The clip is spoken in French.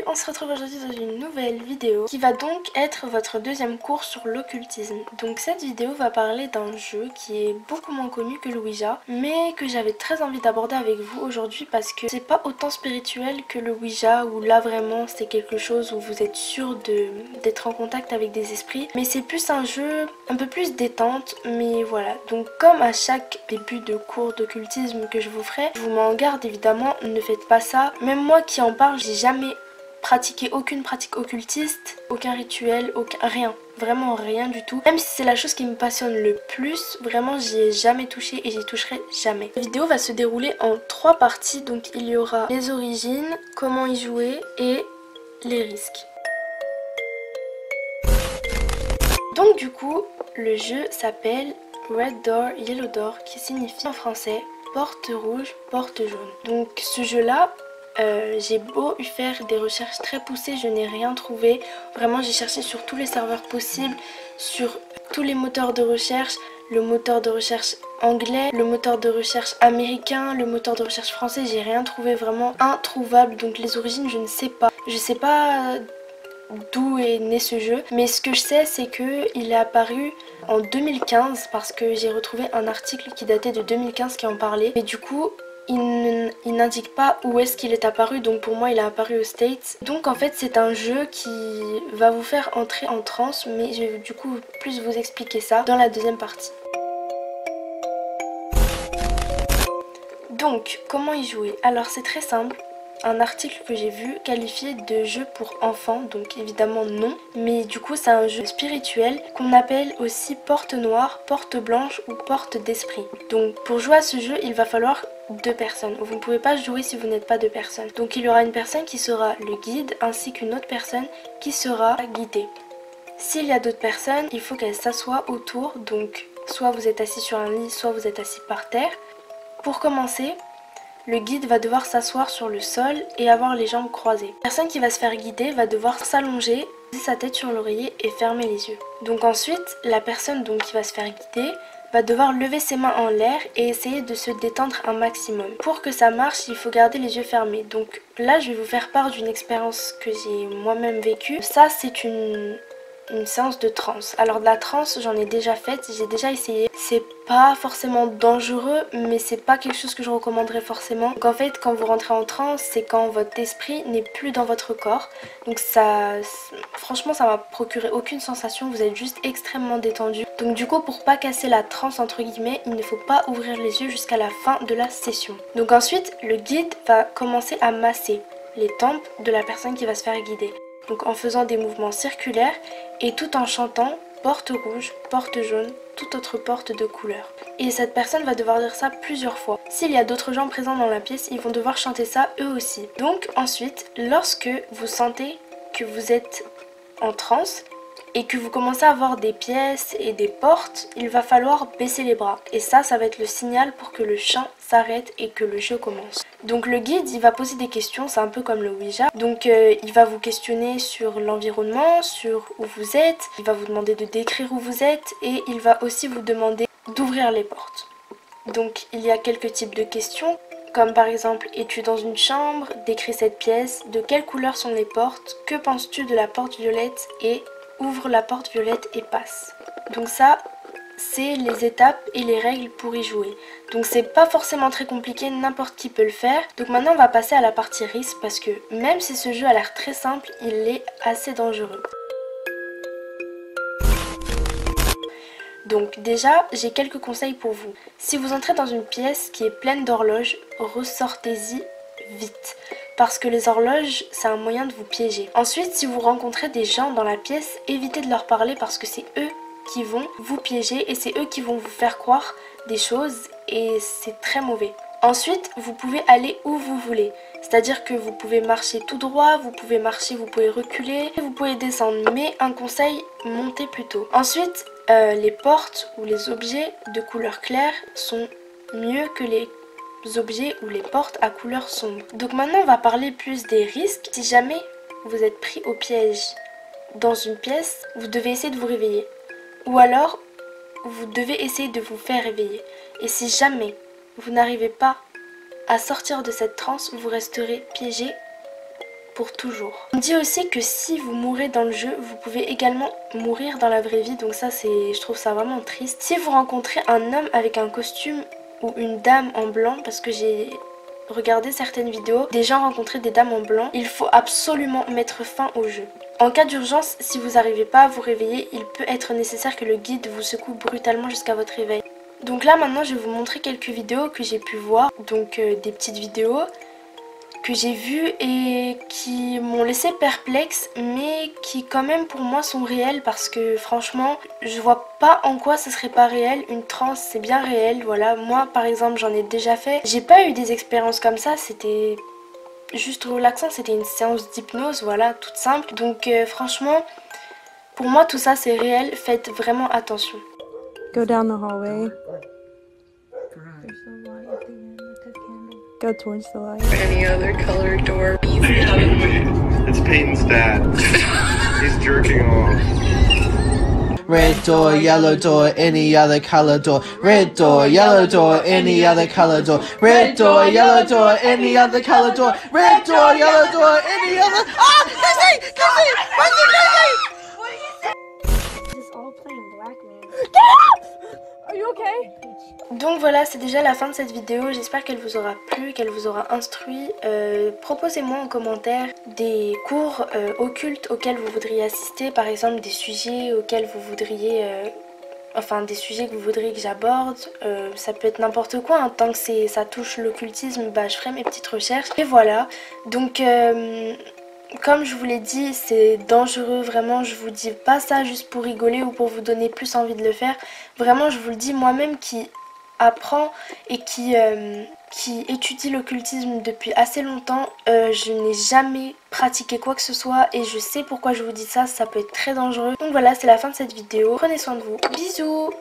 Salut, on se retrouve aujourd'hui dans une nouvelle vidéo qui va donc être votre deuxième cours sur l'occultisme. Donc cette vidéo va parler d'un jeu qui est beaucoup moins connu que le Ouija, mais que j'avais très envie d'aborder avec vous aujourd'hui parce que c'est pas autant spirituel que le Ouija où là vraiment c'est quelque chose où vous êtes sûr d'être en contact avec des esprits, mais c'est plus un jeu un peu plus détente, mais voilà. Donc comme à chaque début de cours d'occultisme que je vous ferai, je vous mets en garde évidemment, ne faites pas ça. Même moi qui en parle, j'ai jamais pratiqué aucune pratique occultiste, aucun rituel, rien. Vraiment rien du tout. Même si c'est la chose qui me passionne le plus, vraiment j'y ai jamais touché et j'y toucherai jamais. La vidéo va se dérouler en 3 parties, donc il y aura les origines, comment y jouer et les risques. Donc du coup, le jeu s'appelle Red Door, Yellow Door, qui signifie en français porte rouge, porte jaune. Donc ce jeu-là, j'ai beau faire des recherches très poussées, je n'ai rien trouvé. Vraiment, j'ai cherché sur tous les serveurs possibles, sur tous les moteurs de recherche, le moteur de recherche anglais, le moteur de recherche américain, le moteur de recherche français, j'ai rien trouvé, vraiment introuvable. Donc les origines, je ne sais pas. Je sais pas d'où est né ce jeu, mais ce que je sais c'est qu'il est apparu en 2015 parce que j'ai retrouvé un article qui datait de 2015 qui en parlait, et du coup il n'indique pas où est-ce qu'il est apparu, donc pour moi il est apparu aux States. Donc en fait c'est un jeu qui va vous faire entrer en transe, mais je vais du coup plus vous expliquer ça dans la deuxième partie. Donc comment y jouer? Alors c'est très simple. Un article que j'ai vu qualifié de jeu pour enfants, donc évidemment non, mais du coup c'est un jeu spirituel qu'on appelle aussi porte noire, porte blanche ou porte d'esprit. Donc pour jouer à ce jeu il va falloir 2 personnes, vous ne pouvez pas jouer si vous n'êtes pas 2 personnes. Donc il y aura une personne qui sera le guide ainsi qu'une autre personne qui sera guidée. S'il y a d'autres personnes, il faut qu'elles s'assoient autour, donc soit vous êtes assis sur un lit, soit vous êtes assis par terre. Pour commencer, le guide va devoir s'asseoir sur le sol et avoir les jambes croisées. La personne qui va se faire guider va devoir s'allonger, poser sa tête sur l'oreiller et fermer les yeux. Donc ensuite, la personne qui va se faire guider va devoir lever ses mains en l'air et essayer de se détendre un maximum. Pour que ça marche, il faut garder les yeux fermés. Donc là, je vais vous faire part d'une expérience que j'ai moi-même vécue. Ça, c'est une séance de transe. Alors de la transe, j'en ai déjà faite, j'ai déjà essayé. C'est pas forcément dangereux, mais c'est pas quelque chose que je recommanderais forcément. Donc en fait, quand vous rentrez en transe, c'est quand votre esprit n'est plus dans votre corps. Donc ça, franchement, ça m'a procuré aucune sensation, vous êtes juste extrêmement détendu. Donc du coup, pour pas casser la transe entre guillemets, il ne faut pas ouvrir les yeux jusqu'à la fin de la session. Donc ensuite, le guide va commencer à masser les tempes de la personne qui va se faire guider. Donc en faisant des mouvements circulaires et tout en chantant porte rouge, porte jaune, toute autre porte de couleur. Et cette personne va devoir dire ça plusieurs fois. S'il y a d'autres gens présents dans la pièce, ils vont devoir chanter ça eux aussi. Donc ensuite, lorsque vous sentez que vous êtes en transe et que vous commencez à avoir des pièces et des portes, il va falloir baisser les bras. Et ça va être le signal pour que le chant s'arrête et que le jeu commence. Donc le guide, il va poser des questions, c'est un peu comme le Ouija. Donc il va vous questionner sur l'environnement, sur où vous êtes. Il va vous demander de décrire où vous êtes et il va aussi vous demander d'ouvrir les portes. Donc il y a quelques types de questions, comme par exemple, es-tu dans une chambre? Décris cette pièce. De quelle couleur sont les portes? Que penses-tu de la porte violette? Et ouvre la porte violette et passe. Donc ça, c'est les étapes et les règles pour y jouer. Donc c'est pas forcément très compliqué, n'importe qui peut le faire. Donc maintenant on va passer à la partie risque parce que même si ce jeu a l'air très simple, il est assez dangereux. Donc déjà, j'ai quelques conseils pour vous. Si vous entrez dans une pièce qui est pleine d'horloges, ressortez-y vite. Parce que les horloges, c'est un moyen de vous piéger. Ensuite, si vous rencontrez des gens dans la pièce, évitez de leur parler parce que c'est eux qui vont vous piéger et c'est eux qui vont vous faire croire des choses et c'est très mauvais. Ensuite, vous pouvez aller où vous voulez. C'est-à-dire que vous pouvez marcher tout droit, vous pouvez marcher, vous pouvez reculer, vous pouvez descendre. Mais un conseil, montez plutôt. Ensuite, les portes ou les objets de couleur claire sont mieux que les objets ou les portes à couleur sombre. Donc maintenant on va parler plus des risques. Si jamais vous êtes pris au piège dans une pièce, vous devez essayer de vous réveiller. Ou alors vous devez essayer de vous faire réveiller. Et si jamais vous n'arrivez pas à sortir de cette transe, vous resterez piégé pour toujours. On dit aussi que si vous mourrez dans le jeu, vous pouvez également mourir dans la vraie vie, donc ça je trouve ça vraiment triste. Si vous rencontrez un homme avec un costume ou une dame en blanc, parce que j'ai regardé certaines vidéos, des gens rencontraient des dames en blanc, il faut absolument mettre fin au jeu. En cas d'urgence, si vous n'arrivez pas à vous réveiller, il peut être nécessaire que le guide vous secoue brutalement jusqu'à votre réveil. Donc là maintenant je vais vous montrer quelques vidéos que j'ai pu voir, donc des petites vidéos que j'ai vues et qui m'ont laissé perplexe, mais qui quand même pour moi sont réelles, parce que franchement je vois pas en quoi ce serait pas réel. Une transe c'est bien réel, voilà. Moi par exemple j'en ai déjà fait, j'ai pas eu des expériences comme ça, c'était juste relaxant, c'était une séance d'hypnose, voilà, toute simple. Donc franchement pour moi tout ça c'est réel, faites vraiment attention. Go down the hallway. There's a light at the end with the candle. Go towards the light. Any other color door? It's Peyton's dad. He's jerking off. Red door, yellow door, any other color door. Red door, yellow door, any other color door. Red door, yellow door, any other color door. Red door, yellow door, any other. Ah, Casey! Casey! Just all playing black man. Are you okay? Donc voilà, c'est déjà la fin de cette vidéo, j'espère qu'elle vous aura plu, qu'elle vous aura instruit. Proposez-moi en commentaire des cours occultes auxquels vous voudriez assister, par exemple des sujets auxquels vous voudriez... Enfin des sujets que vous voudriez que j'aborde, ça peut être n'importe quoi, hein. Tant que ça touche l'occultisme, bah, je ferai mes petites recherches. Et voilà, donc comme je vous l'ai dit, c'est dangereux, vraiment, je vous dis pas ça juste pour rigoler ou pour vous donner plus envie de le faire. Vraiment, je vous le dis, moi-même qui apprend et qui étudie l'occultisme depuis assez longtemps, je n'ai jamais pratiqué quoi que ce soit et je sais pourquoi je vous dis ça, ça peut être très dangereux. Donc voilà, c'est la fin de cette vidéo, prenez soin de vous, bisous.